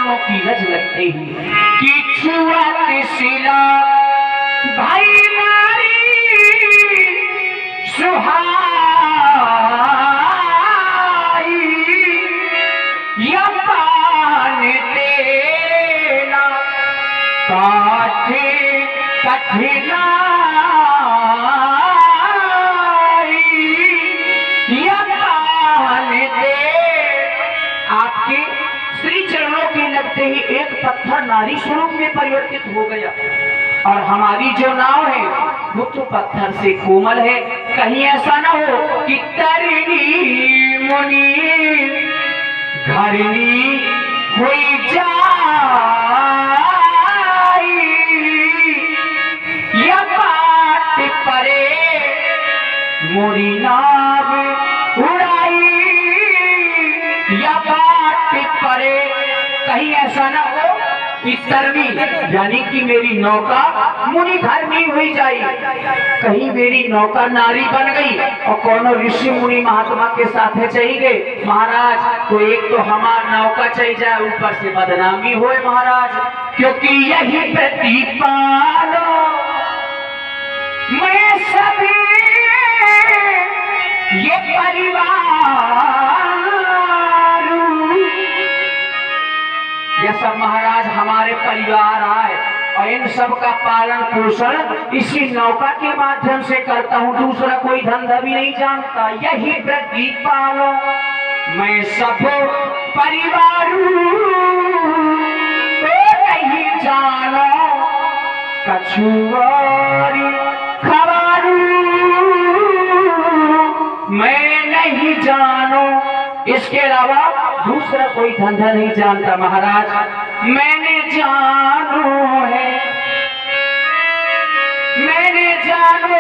चरणों की रज लगते ही कि छुअत शिला भाई नारी सुहाई या पान देना काठ कठिनाई या पान दे। आपके श्री चरणों के लगते ही एक पत्थर नारी स्वरूप में परिवर्तित हो गया और हमारी जो नाव है वो तो पत्थर से कोमल है। कहीं ऐसा ना हो कि तरिणी मुनि घरिणी हुई जाई या पाट परे मोरी नाव उड़ाई या पाट परे। कहीं ऐसा ना हो कि तरनी यानी कि मेरी नौका मुनि धर्मी हुई जाए, कहीं मेरी नौका नारी बन गई और कौन ऋषि मुनि महात्मा के साथ चली गए महाराज, तो एक तो हमार नौका चली जाए ऊपर से बदनामी होए महाराज। क्योंकि यही प्रतिपालो मैं सभी ये परिवार ये सब महाराज हमारे परिवार आए और इन सब का पालन पोषण इसी नौका के माध्यम से करता हूँ, दूसरा कोई धंधा भी नहीं जानता। यही प्रतिपालो मैं सब परिवार नहीं जानो कछुआरी खबारू मैं नहीं जानो, इसके अलावा दूसरा कोई धंधा नहीं जानता महाराज। मैंने जानो है मैंने जानो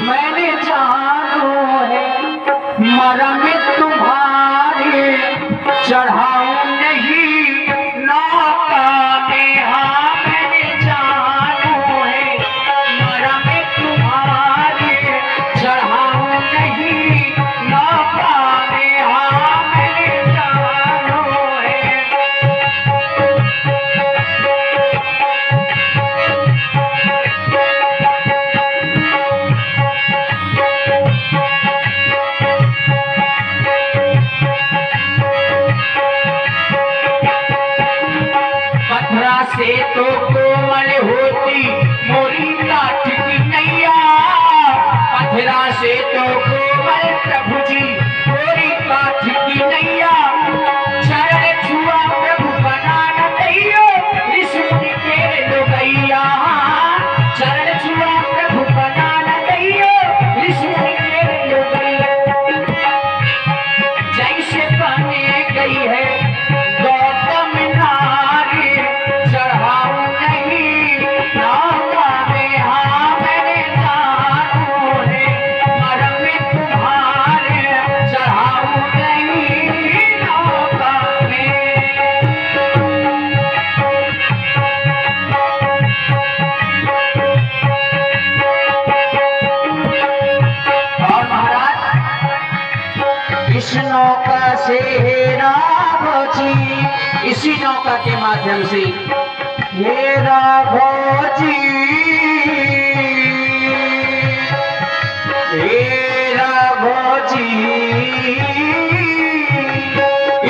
मैंने जानो है मरम तुम्हारे चढ़ाऊं नहीं नौका में। हाँ मैंने जानो है मरम तुम्हारे चढ़ाऊं नहीं नौका में। हाँ मैंने जानो है से तो कोमल होती मोरी काठ की नैया, पथरा से तो कोमल प्रभु जी मोरी काठ की नैया। चरण छुआ प्रभु बना न दैयो ऋषि के लोगैया, चरण छुआ प्रभु बना न दैयो ऋषि के लोगैया। जैसे बने गई है गौतम नारी चढ़ाऊं नहीं नौका में। हाँ मैंने जानो है मरम तुम्हारे चढ़ाऊं नहीं नौका में। और महाराज इस नौका से राघव जी, इसी नौका के माध्यम से हे राघव जी, हे राघव जी,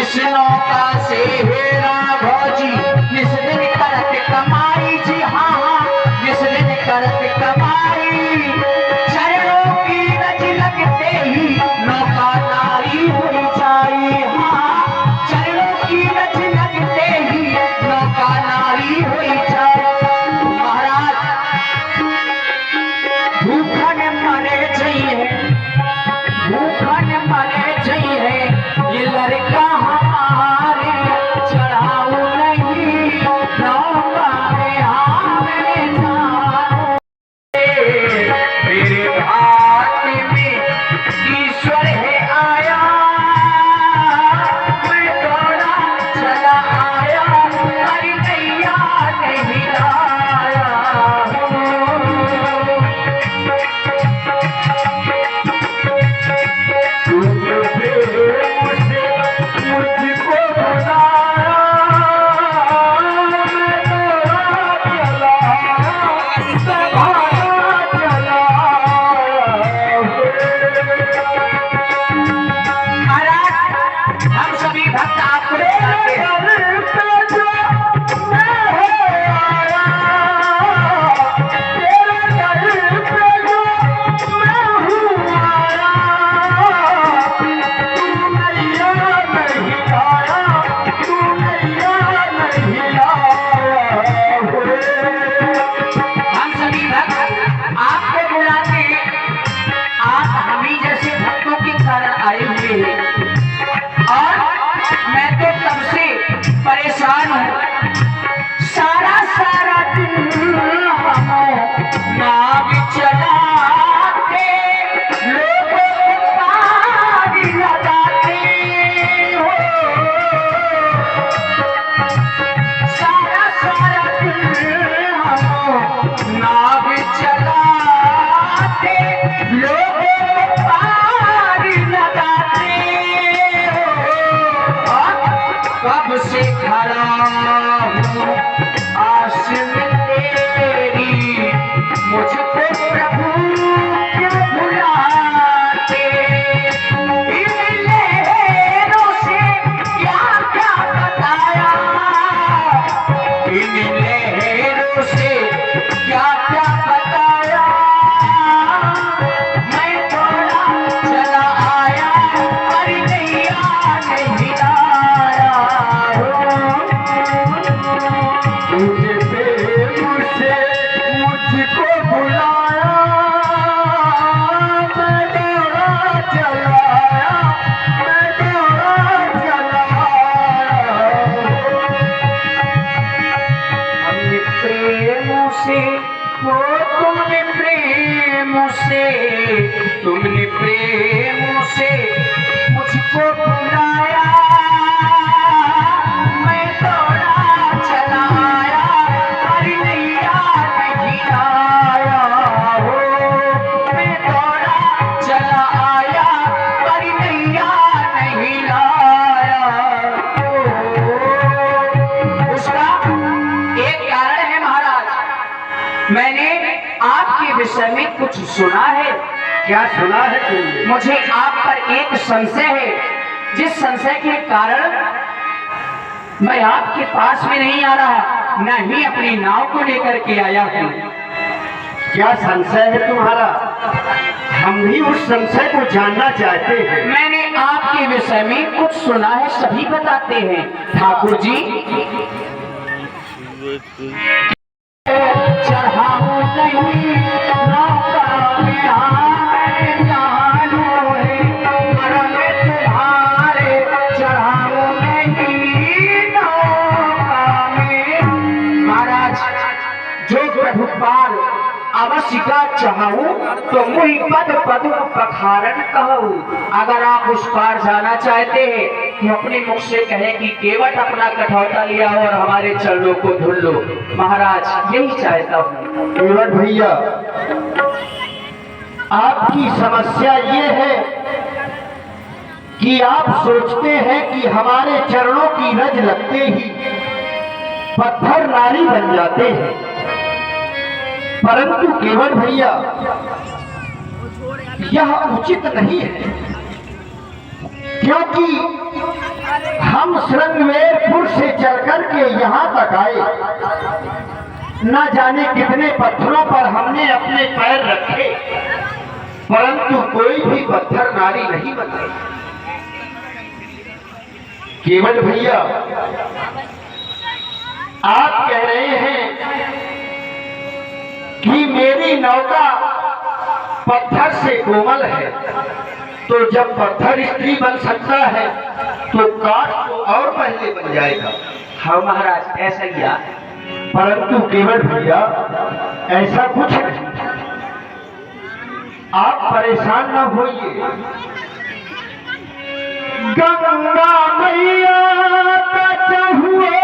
इस नौका से हे राघव जी जिस दिन करत कमाई जी। हाँ हाँ जिस दिन करत कमाई चरणों की रज लगते ही नौका नारी हो जाई। हाँ चरणों की रज लगते ही नौका नारी हो जाए। महाराज भूखन मरे चाहिए, भूखन मरे चाहिए ये लड़का हमारे चढ़ाऊं नहीं नौका में। हाँ मैंने जानो मेरे भाग्य में ईश्वर है आया, मैं दौड़ा चला आया हरी नैया नहीं नाव चलाते लोगों को पार लगाते हो। सारा सारा दिन हम नाव चलाते लोगों को पार लगाते हो। कब से खड़ा हूँ आस में तेरी, मुझको प्रभु क्यों भुलाते। इन लहरों से क्या क्या बताया, इन लहरों से क्या क्या बताया। मैं थोड़ा चला आया पर नैया नहीं आया। तुझे प्रेम से मुझको बुलाया, मैं दौड़ा चला आया, मैं दौड़ा चला आया। हमने प्रेम से, वो तुमने प्रेम से, तुमने प्रेम से मुझको बुलाया। मैं दौड़ा चला आया पर नैया नहीं आया हो। मैं दौड़ा चला आया पर नैया नहीं आया हो। उसका एक कारण है महाराज, मैंने आपके विषय में कुछ सुना है। क्या सुना है तुमने? मुझे आप पर एक संशय है, जिस संशय के कारण मैं आपके पास में नहीं आ रहा, न ही अपनी नाव को लेकर के आया हूँ। क्या संशय है तुम्हारा? हम भी उस संशय को जानना चाहते हैं। मैंने आपके विषय में कुछ सुना है, सभी बताते हैं। ठाकुर जी चढ़ाऊं नहीं नौका में, मैं जानू है मरम तुम्हारे। चढ़ाऊं नहीं नौका में। महाराज, जो प्रभुपाल अवश्य का चाहूं तो मुहि पद पद पखारन कहूं। अगर आप उस पार जाना चाहते हैं तो अपने मुख से कहें कि केवट अपना कठौता लिया और हमारे चरणों को धुल लो। महाराज, यही चाहता हूँ। केवट भैया, आपकी समस्या ये है कि आप सोचते हैं कि हमारे चरणों की रज लगते ही पत्थर नारी बन जाते हैं, परंतु केवट भैया यह उचित नहीं है, क्योंकि हम श्रृंगवेरपुर से चलकर के यहाँ तक आए। न जाने कितने पत्थरों पर हमने अपने पैर रखे, परंतु कोई भी पत्थर नारी नहीं बने। केवट भैया, आप कह रहे हैं कि मेरी नौका पत्थर से कोमल है, तो जब पत्थर स्त्री बन सकता है तो काठ तो और पहले बन जाएगा। हाँ महाराज, ऐसा ही है। परंतु केवट भैया, ऐसा कुछ नहीं, आप परेशान न होइए। गंगा मैया का चहुए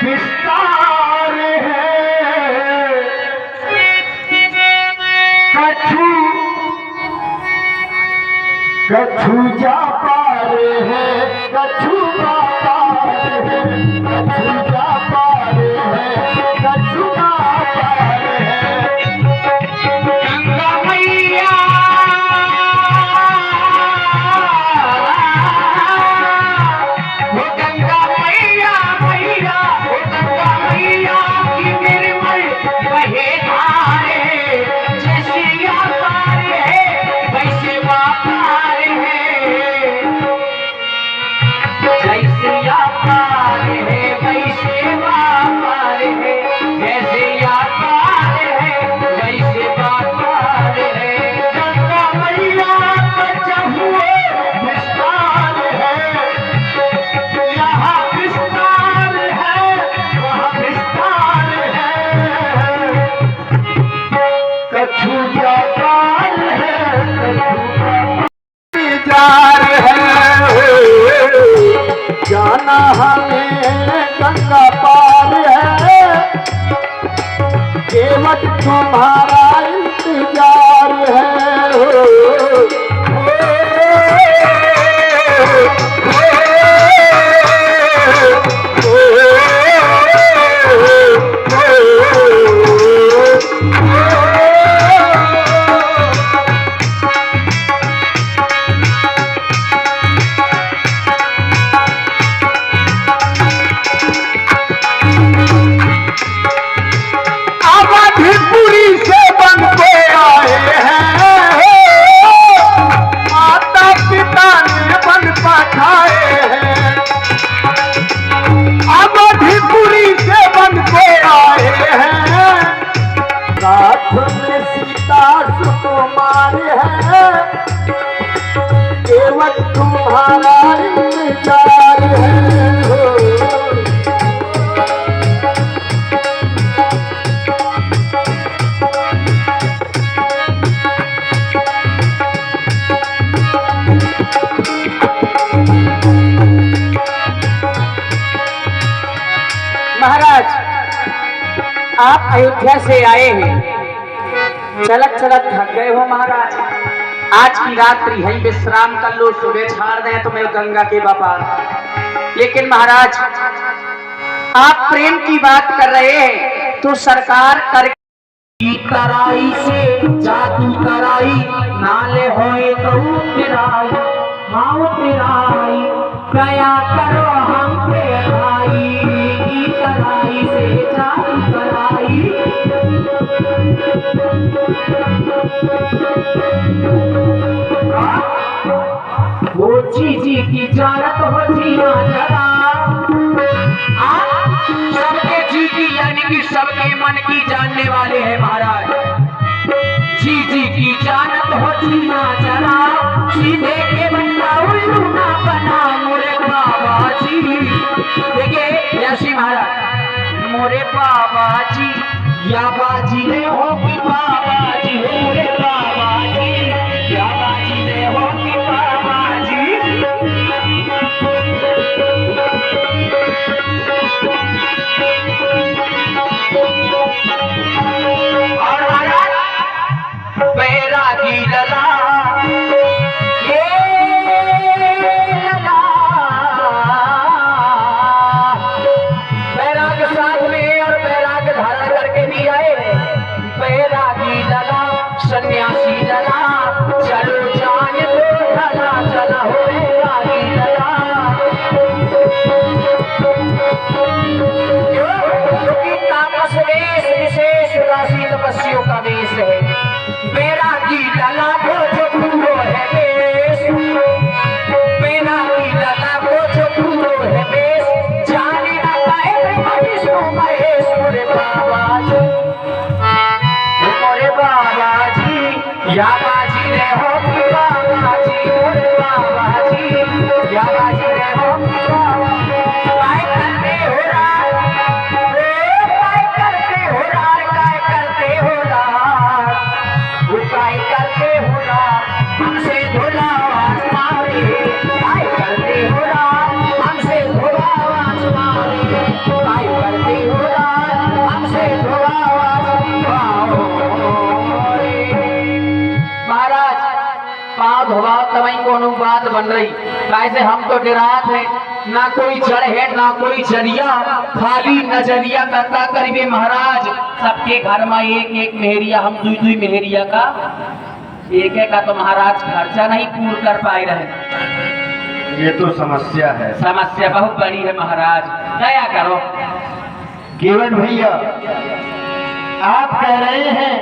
विस्तार है, कछु जा पार है, कछु जा पार है, कछु जा पार है, कछु जा पार है। गंगा मैया वो गंगा मैया मैया, वो गंगा मैया की निर्मल बहे धारे। जैसे या पार है वैसे वहाँ पार है। जैसे केवट तुम्हारा इंतजार है केवल तुम्हारा इंतजार है महाराज, आप अयोध्या से आए हैं, चलत चलत थक गए हो महाराज। आज की रात्रि है, विश्राम कर लो, सुबह छाड़ दें तुम्हें गंगा के बापार। लेकिन महाराज, आप प्रेम की बात कर रहे हैं तो सरकार कर तराई से जादू कराई नाले होए तो तेराई, हाँ तेराई कया करो हम पे भाई की तराई से जादू कराई। वो जी की जानत हो जिया जरा, सबके जी की यानी कि सबके मन की जानने वाले हैं महाराज। जी की जानत हो जिया जरा, सीधे के बंदा उल्लू ना बना मोरे बाबा जी। देखिए यशी महाराज, मोरे बाबा जी या बाजी ने हो कि बाबा जी, मोरे बाबा जी या बाजी ने हो कि बाबा जी। और महाराज बैरागी लला, ये लला बैराग साथ में और बैराग धारण करके भी आए। बैरागी लला सन्यासी लला, चलो जाने दो लला, चला हो बैरागी लला। क्योंकि तापस वेश विशेष राशि तपस्वियों का वेश है। बैरागी लला को जो पूरो है वेश, बैरागी लला को जो पूरो है वेश, जाने ना पाए विष्णु महेश मोरे बाबा जी, मोरे बाबा जी या बाजी रे हो कि बाबा जी, मोरे बाबा जी या बाजी रे हो कि बाबा। काय करते हो रार, काय करते हो रार, काय करते हो रार, काय करते हो रार, हमसे धुलावास मारे, काय करते हो रार, हमसे धुलावास मारे, काय करते हो रार, हमसे धुलावास मारे। महाराज पाँव धोवा तवई कोनो बात बन रही, कैसे हम तो डरात है, ना कोई जड़ है ना कोई जरिया, खाली नजरिया करता करीबे महाराज। सबके घर में एक एक मेहरिया, हम दुई दुई मेहरिया का एक एक का तो महाराज खर्चा नहीं पूर्ण कर पाए रहे। ये तो समस्या है, समस्या बहुत बड़ी है महाराज, दया करो। केवल भैया आप कह रहे हैं